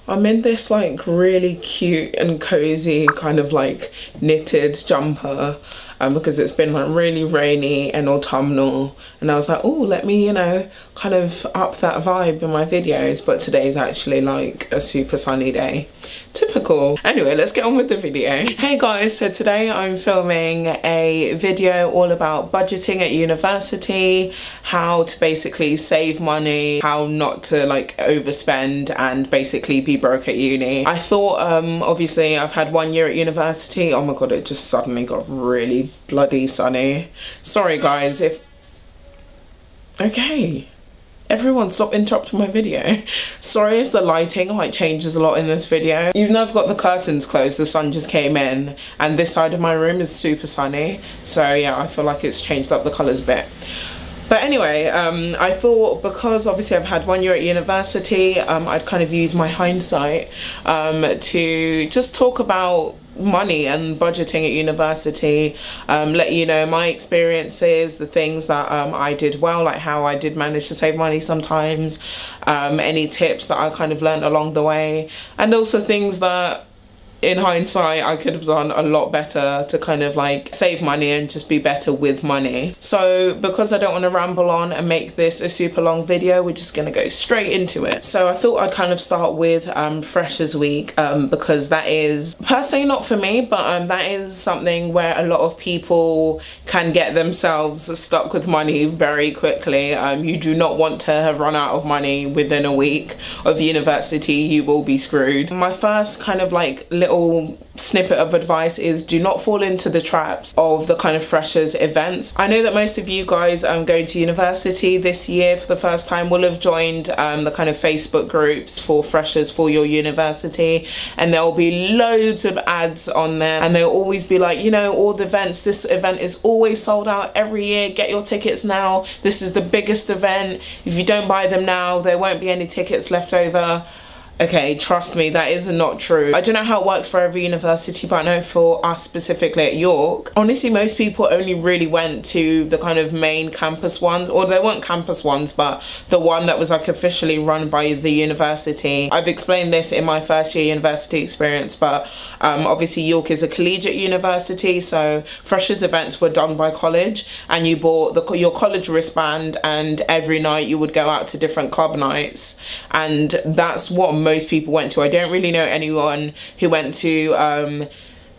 I'm in this like really cute and cozy kind of like knitted jumper because it's been like really rainy and autumnal, and I was like, oh, let me, you know, kind of up that vibe in my videos. But today's actually like a super sunny day. Typical. Anyway, let's get on with the video. Hey guys, so today I'm filming a video all about budgeting at university, how to basically save money, how not to like overspend and basically be broke at uni. I thought obviously I've had 1 year at university. Oh my god, it just suddenly got really bloody sunny. Sorry guys if... Okay. Everyone stop interrupting my video. Sorry if the lighting like changes a lot in this video. Even though I've got the curtains closed, the sun just came in and this side of my room is super sunny. So yeah, I feel like it's changed up the colours a bit. But anyway, I thought because obviously I've had 1 year at university, I'd kind of use my hindsight to just talk about money and budgeting at university, let you know my experiences, the things that I did well, like how I did manage to save money sometimes, any tips that I kind of learned along the way, and also things that in hindsight I could have done a lot better to kind of like save money and just be better with money. So because I don't want to ramble on and make this a super long video, we're just gonna go straight into it. So I thought I'd kind of start with Freshers Week because that is personally not for me, but that is something where a lot of people can get themselves stuck with money very quickly. You do not want to have run out of money within a week of university. You will be screwed. My first kind of like little snippet of advice is do not fall into the traps of the kind of freshers events. I know that most of you guys going to university this year for the first time will have joined the kind of Facebook groups for freshers for your university, and there will be loads of ads on there, and they'll always be like, you know, all the events, this event is always sold out every year, get your tickets now, this is the biggest event, if you don't buy them now there won't be any tickets left over. Okay, trust me, that is not true. I don't know how it works for every university, but I know for us specifically at York, honestly most people only really went to the kind of main campus ones, or they weren't campus ones, but the one that was like officially run by the university. I've explained this in my first year university experience, but obviously York is a collegiate university, so freshers events were done by college, and you bought your college wristband, and every night you would go out to different club nights, and that's what most people went to. I don't really know anyone who went to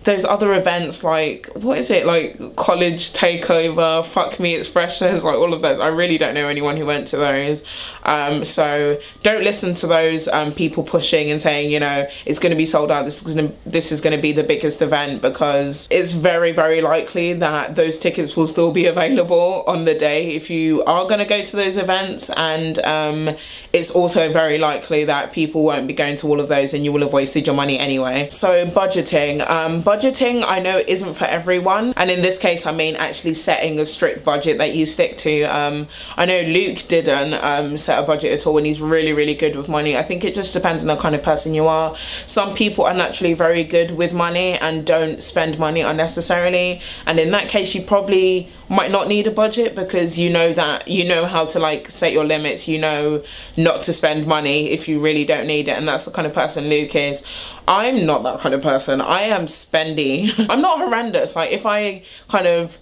those other events, like, what is it, like college takeover, fuck me it's freshers, like all of those. I really don't know anyone who went to those. So don't listen to those people pushing and saying, you know, it's going to be sold out, this is going to be the biggest event, because it's very, very likely that those tickets will still be available on the day if you are going to go to those events, and it's also very likely that people won't be going to all of those and you will have wasted your money anyway. So budgeting. Budgeting I know isn't for everyone, and in this case I mean actually setting a strict budget that you stick to. I know Luke didn't set a budget at all, and he's really, really good with money. I think it just depends on the kind of person you are. Some people are naturally very good with money and don't spend money unnecessarily, and in that case you probably might not need a budget, because you know that you know how to like set your limits, you know not to spend money if you really don't need it, and that's the kind of person Luke is. I'm not that kind of person. I am spendy. I'm not horrendous. Like if I kind of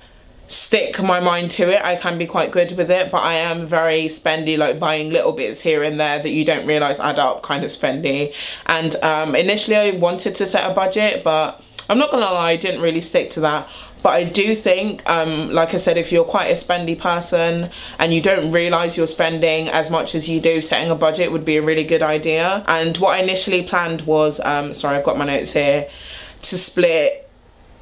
stick my mind to it, I can be quite good with it, but I am very spendy, like buying little bits here and there that you don't realise add up, kind of spendy. And initially I wanted to set a budget, but I'm not gonna lie, I didn't really stick to that. But I do think, like I said, if you're quite a spendy person and you don't realise you're spending as much as you do, setting a budget would be a really good idea. And what I initially planned was, sorry, I've got my notes here, to split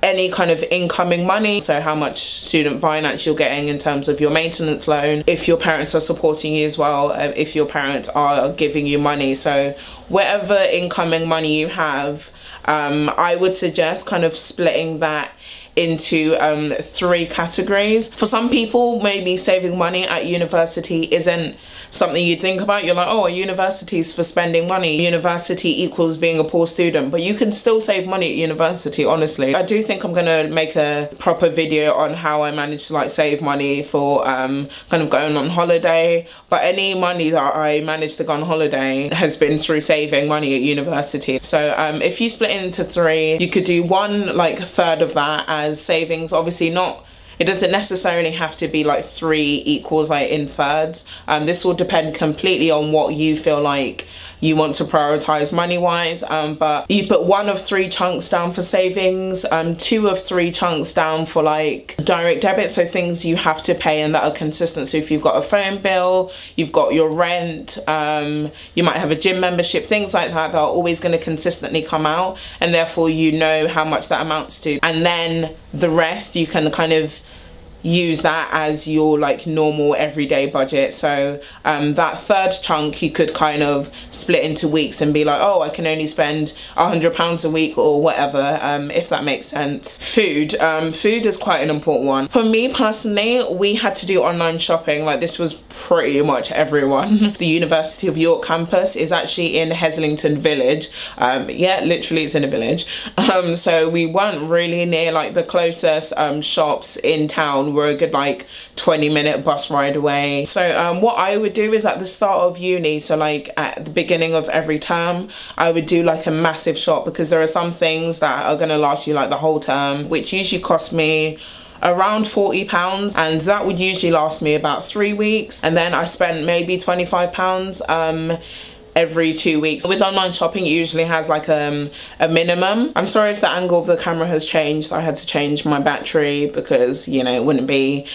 any kind of incoming money, so how much student finance you're getting in terms of your maintenance loan, if your parents are supporting you as well, if your parents are giving you money. So whatever incoming money you have, I would suggest kind of splitting that into 3 categories. For some people, maybe saving money at university isn't something you'd think about. You're like, oh, a university's for spending money. University equals being a poor student, but you can still save money at university, honestly. I do think I'm gonna make a proper video on how I managed to like save money for kind of going on holiday, but any money that I managed to go on holiday has been through saving money at university. So if you split it into 3, you could do 1/3 of that as savings. Obviously not, it doesn't necessarily have to be like 3 equals like in thirds. This will depend completely on what you feel like you want to prioritize money wise, but you put 1 of 3 chunks down for savings, 2 of 3 chunks down for like direct debit, so things you have to pay and that are consistent. So if you've got a phone bill, you've got your rent, you might have a gym membership, things like that are always going to consistently come out, and therefore you know how much that amounts to. And then the rest you can kind of use that as your like normal everyday budget. So that 3rd chunk you could kind of split into weeks and be like, oh, I can only spend £100 a week or whatever, if that makes sense. Food is quite an important one. For me personally, we had to do online shopping. Like, this was pretty much everyone. The University of York campus is actually in Heslington Village. Yeah, literally it's in a village. So we weren't really near like the closest shops in town. We're a good like 20-minute bus ride away. So what I would do is at the start of uni, so like at the beginning of every term, I would do like a massive shop, because there are some things that are going to last you like the whole term, which usually cost me around £40, and that would usually last me about 3 weeks. And then I spent maybe £25 every 2 weeks. With online shopping, it usually has like a minimum. I'm sorry if the angle of the camera has changed. I had to change my battery because, you know, it wouldn't be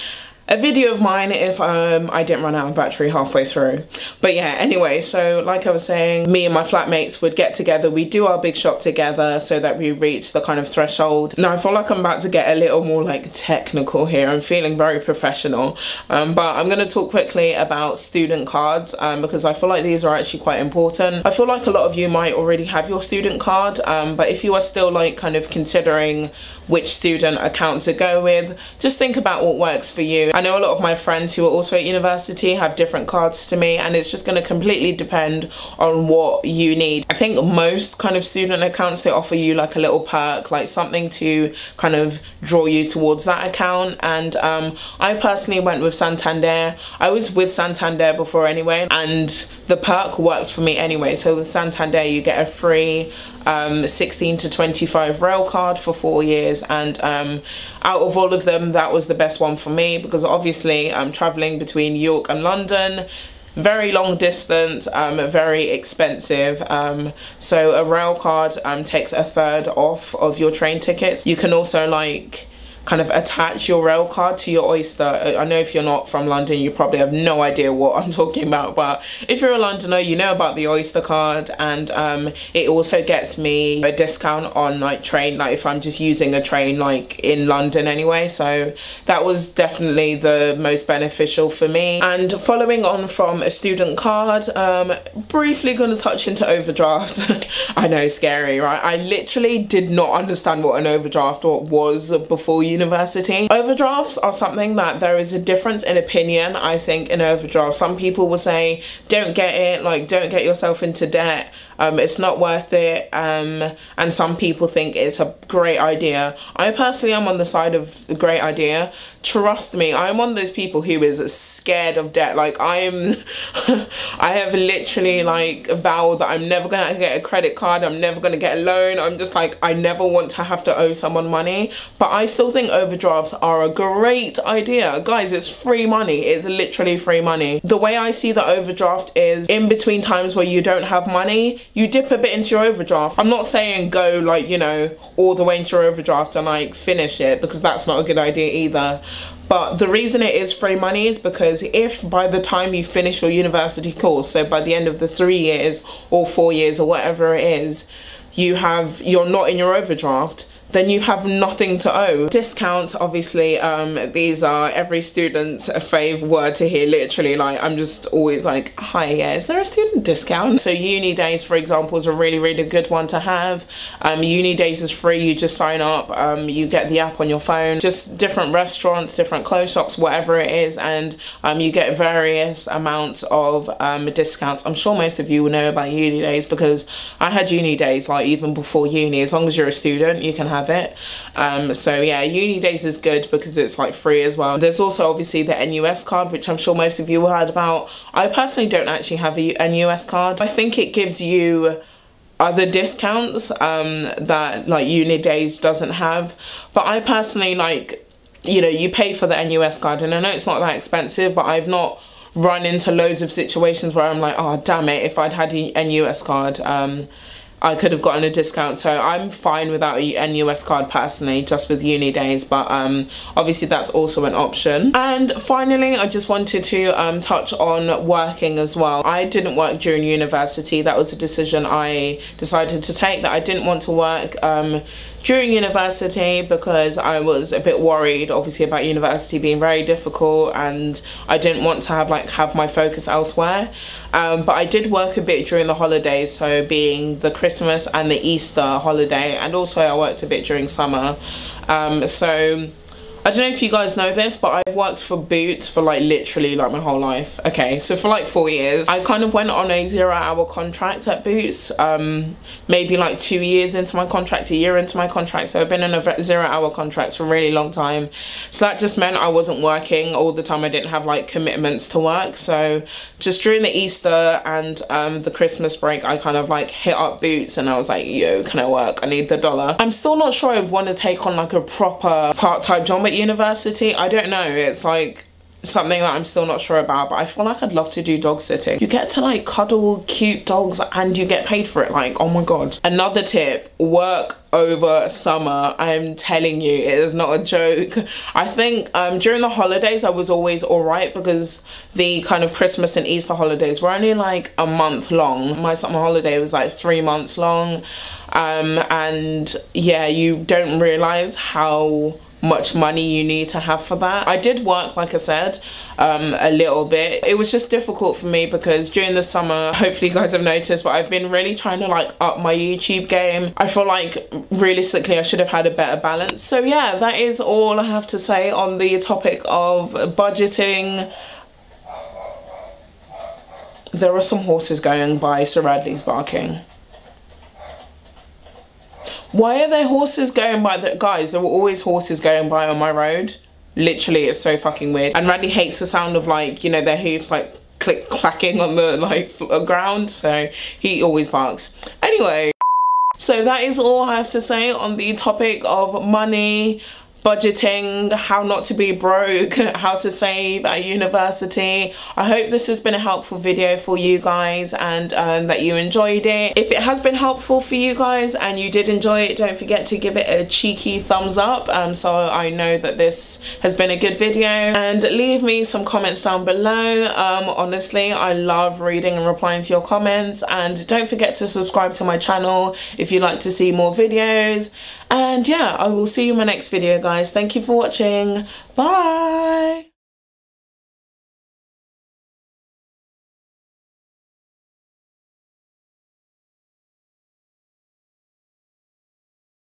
a video of mine if I didn't run out of battery halfway through. But yeah, anyway, so like I was saying, me and my flatmates would get together, we'd do our big shop together so that we reach the kind of threshold. Now I feel like I'm about to get a little more like technical here. I'm feeling very professional, but I'm going to talk quickly about student cards, because I feel like these are actually quite important. I feel like a lot of you might already have your student card, but if you are still like kind of considering which student account to go with, just think about what works for you. I know a lot of my friends who are also at university have different cards to me, and it's just going to completely depend on what you need. I think most kind of student accounts, they offer you like a little perk, like something to kind of draw you towards that account. And I personally went with Santander. I was with Santander before anyway, and the perk worked for me anyway. So with Santander you get a free 16 to 25 rail card for 4 years, and out of all of them, that was the best one for me, because obviously I'm traveling between York and London, very long distance, very expensive, so a rail card takes 1/3 off of your train tickets. You can also like kind of attach your rail card to your Oyster. I know if you're not from London, you probably have no idea what I'm talking about, but if you're a Londoner, you know about the Oyster card. And it also gets me a discount on like train, like if I'm just using a train like in London anyway. So that was definitely the most beneficial for me. And following on from a student card, briefly gonna touch into overdraft. I know, scary, right? I literally did not understand what an overdraft was before university. Overdrafts are something that there is a difference in opinion, I think, in overdraft. Some people will say don't get it, like don't get yourself into debt, it's not worth it, and some people think it's a great idea. I personally am on the side of a great idea. Trust me, I'm one of those people who is scared of debt. Like I have literally like vowed that I'm never gonna get a credit card, I'm never gonna get a loan. I'm just like, I never want to have to owe someone money. But I still think overdrafts are a great idea. Guys, it's free money. It's literally free money. The way I see the overdraft is in between times where you don't have money, you dip a bit into your overdraft. I'm not saying go like, you know, all the way into your overdraft and like finish it, because that's not a good idea either. But the reason it is free money is because if by the time you finish your university course, so by the end of the 3 years or 4 years or whatever it is, you're not in your overdraft, then you have nothing to owe. Discounts, obviously, these are every student's fave word to hear, literally. Like, I'm just always like, hi, yeah, is there a student discount? So uni days, for example, is a really, really good one to have. Uni days is free, you just sign up, you get the app on your phone, just different restaurants, different clothes shops, whatever it is, and you get various amounts of discounts. I'm sure most of you will know about uni days because I had uni days like even before uni. As long as you're a student, you can have it. So yeah, uni days is good because it's like free as well. There's also obviously the NUS card, which I'm sure most of you heard about. I personally don't actually have a NUS card. I think it gives you other discounts that like uni days doesn't have, but I personally, like, you know, you pay for the NUS card, and I know it's not that expensive, but I've not run into loads of situations where I'm like, oh damn it, if I'd had a NUS card, I could have gotten a discount. So I'm fine without a NUS card personally, just with uni days, but obviously that's also an option. And finally, I just wanted to touch on working as well. I didn't work during university. That was a decision I decided to take, that I didn't want to work during university because I was a bit worried obviously about university being very difficult, and I didn't want to have my focus elsewhere. But I did work a bit during the holidays, so being the Christmas and the Easter holiday, and also I worked a bit during summer. So I don't know if you guys know this, but I've worked for Boots for like literally like my whole life. Okay, so for like 4 years. I kind of went on a 0-hour contract at Boots, maybe like 2 years into my contract, a year into my contract. So I've been in a 0-hour contract for a really long time. So that just meant I wasn't working all the time. I didn't have like commitments to work. So just during the Easter and the Christmas break, I kind of like hit up Boots and I was like, yo, can I work? I need the dollar. I'm still not sure I want to take on like a proper part-time job at university. I don't know, it's like something that I'm still not sure about, but I feel like I'd love to do dog sitting. You get to like cuddle cute dogs and you get paid for it, like, oh my god. Another tip, work over summer. I'm telling you, it is not a joke. I think during the holidays I was always alright because the kind of Christmas and Easter holidays were only like a month long. My summer holiday was like 3 months long, and yeah, you don't realise how much money you need to have for that. I did work, like I said, a little bit. It was just difficult for me because during the summer, hopefully you guys have noticed, but I've been really trying to like up my YouTube game. I feel like realistically I should have had a better balance. So yeah, that is all I have to say on the topic of budgeting. There are some horses going by, so Radley's barking. Why are there horses going by? Guys, there were always horses going by on my road. Literally, it's so fucking weird. And Randy hates the sound of like, you know, their hooves like click clacking on the like ground. So he always barks. Anyway, so that is all I have to say on the topic of money, budgeting, how not to be broke, how to save at university. I hope this has been a helpful video for you guys and that you enjoyed it. If it has been helpful for you guys and you did enjoy it, don't forget to give it a cheeky thumbs up so I know that this has been a good video, and leave me some comments down below. Honestly, I love reading and replying to your comments, and don't forget to subscribe to my channel if you'd like to see more videos. And yeah, I will see you in my next video, guys. Thank you for watching. Bye.